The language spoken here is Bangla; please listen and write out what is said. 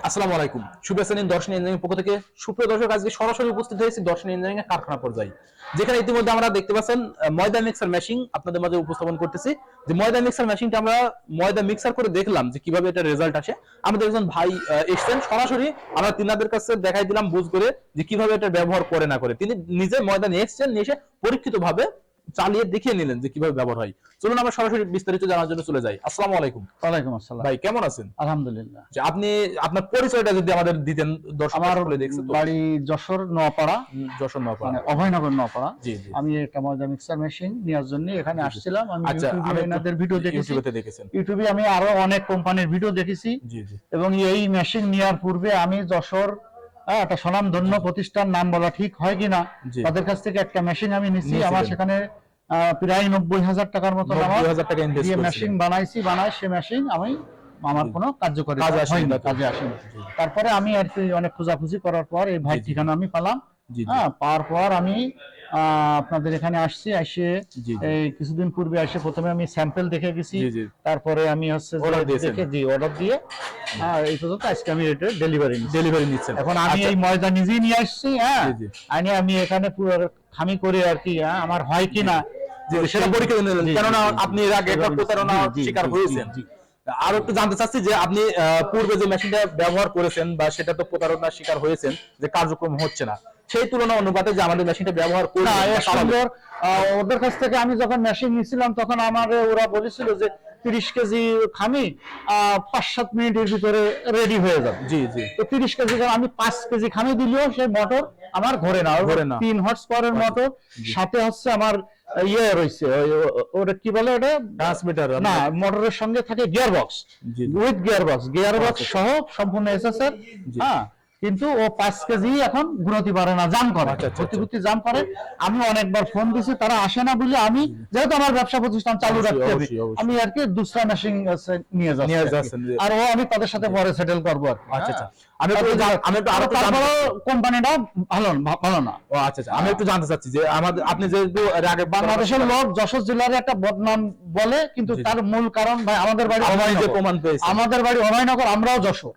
আসসালামু আলাইকুম। শুভেচ্ছা নিন দর্শন ইঞ্জিনিয়ারিং পক্ষ থেকে। সুপ্রিয় দর্শক, আজকে সরাসরি উপস্থিত হয়েছি দর্শন ইঞ্জিনিয়ারিং এর কারখানা পর্যায়ে, যেখানে ইতিমধ্যে আমরা দেখতে পাচ্ছেন ময়দা মিক্সার মেশিন আপনাদের মাঝে উপস্থাপন করতেছি। যে ময়দা মিক্সার মেশিনটা আমরা ময়দা মিক্সার করে দেখলাম যে কিভাবে এটা রেজাল্ট আসে। আমাদের একজন ভাই এসেছেন সরাসরি, আমরা তিনাদের কাছে দেখাই দিলাম বুঝ করে যে কিভাবে এটা ব্যবহার করে না করে। তিনি নিজে ময়দা নিয়ে এসেছেন, নিয়ে এসে পরীক্ষিত ভাবে চালিয়ে দেখিয়ে নিলেন যে কিভাবে ব্যবহার হয়। চলুন আমরা সরাসরি বিস্তারিত জানার জন্য চলে যাই। আসসালামু আলাইকুম। ওয়ালাইকুম আসসালাম। ভাই কেমন আছেন? আলহামদুলিল্লাহ। যে আপনি আপনার পরিচয়টা যদি আমাদের দিতেন, দর্শক আমার বলে দেখছেন তো। বাড়ি যশোর নোয়াপাড়া, যশোর নোয়াপাড়া, মানে অভয়নগর নোয়াপাড়া। জি জি। আমি একটা ময়দা মিক্সার মেশিন নেওয়ার জন্য এখানে আসছিলাম। আমি আচ্ছা, ইউটিউবে এনাদের ভিডিও দেখেছি। ইউটিউবে দেখেছেন? ইউটিউবে আমি আরো অনেক কোম্পানির ভিডিও দেখেছি। জি জি। এবং এই মেশিন নেওয়ার পূর্বে আমি যশোর একটা স্বনামধন্য প্রতিষ্ঠান, নাম বলা ঠিক হয় কিনা, জি। তাদের কাছ থেকে একটা মেশিন আমি নিছি। নিয়েছিলেন। আমার সেখানে প্রায় 90,000 টাকার মতো 90,000 টাকা ইনভেস্ট দিয়ে করেছিলেন। মেশিন বানাই সে মেশিন আমার কোনো কার্যকরী কাজে আসেনি, হয়নি, তাই তো? কাজে আসেনি। জি। তারপরে আমি আর কি অনেক খোঁজাখুঁজি করার পর এই ভাই জি, জি। ঠিকানা আমি পেলাম। জি, জি। পাওয়ার পর আমি আপনাদের এখানে আসছি। এসে জি, জি। এই কিছুদিন পূর্বে এসে প্রথমে আমি স্যাম্পল দেখে গেছি। জি, জি। তারপরে আমি হচ্ছে Order দিয়েছেন? অর্ডার দিয়ে এই পর্যন্ত আজকে আমি এটা ডেলিভারি ডেলিভারি নিচ্ছেন। এখন আমি আচ্ছা, এই ময়দা নিজেই নিয়ে আসছি। জি, জি। আমি এখানে পুরো খামি করে আর কি আমার হয় কিনা জি, সেটা পরীক্ষা করে নিলেন, জি, জি, কেননা জি, জি। আপনি এর আগে একটা প্রতারণা জি, জি, শিকার জি, হয়েছেন। জি, জি। আরো একটু জানতে চাচ্ছি যে আপনি পূর্বে যে মেশিনটা ব্যবহার করেছেন বা সেটা তো প্রতারণার শিকার হয়েছেন যে কার্যক্রম হচ্ছে না, সেই তুলনা অনুপাতে যে আমাদের মেশিনটা ব্যবহার করে না, এর সুন্দর। ওদের কাছ থেকে আমি যখন মেশিন নিয়েছিলাম তখন আমার ওরা বলেছিল যে 30 কেজি খামি 5-7 মিনিটের ভিতরে রেডি হয়ে যাবে। জি জি। তো 30 কেজি আমি 5 কেজি খামি দিলেও সেই মোটর আমার ঘোরে না। ঘোরে না। 3 হর্স পাওয়ারের মোটর, সাথে হচ্ছে আমার রয়েছে ওটা কি বলে, ওটা ট্রান্সমিটার না, মোটরের সঙ্গে থাকে gear box, G, G. With gear box সহ সম্পূর্ণ এসএসআর। জি। কিন্তু ও 5 কেজি এখন ঘুরতে পারে না, জাম করে, আচ্ছা, আচ্ছা, ঘুরতে জাম করে। আমি অনেকবার ফোন দিছি, তারা আসে না বলে আমি, যেহেতু আমার ব্যবসা প্রতিষ্ঠান চালু রাখতে হবে, অবশ্যই, অবশ্যই। আমি আর কি দুসরা মেশিন নিয়ে নিয়ে যাচ্ছি যাচ্ছেন, জি। আর আমি তাদের সাথে পরে সেটেল করবো আর কি। আচ্ছা আচ্ছা। আমি একটু আরো একটু জানতে কোম্পানিটা ভালো না। ও আচ্ছা আচ্ছা, আমি একটু জানতে চাচ্ছি যে আমাদের আপনি যেহেতু এর আগে বাংলাদেশের লোক যশোর জেলার একটা বদনাম বলে, কিন্তু জি, জি। তার মূল কারণ ভাই আমাদের বাড়ি আমি যে অভয়নগর। প্রমাণ পেয়েছি। আমাদের বাড়ি অভয়নগর, আমরাও যশোর।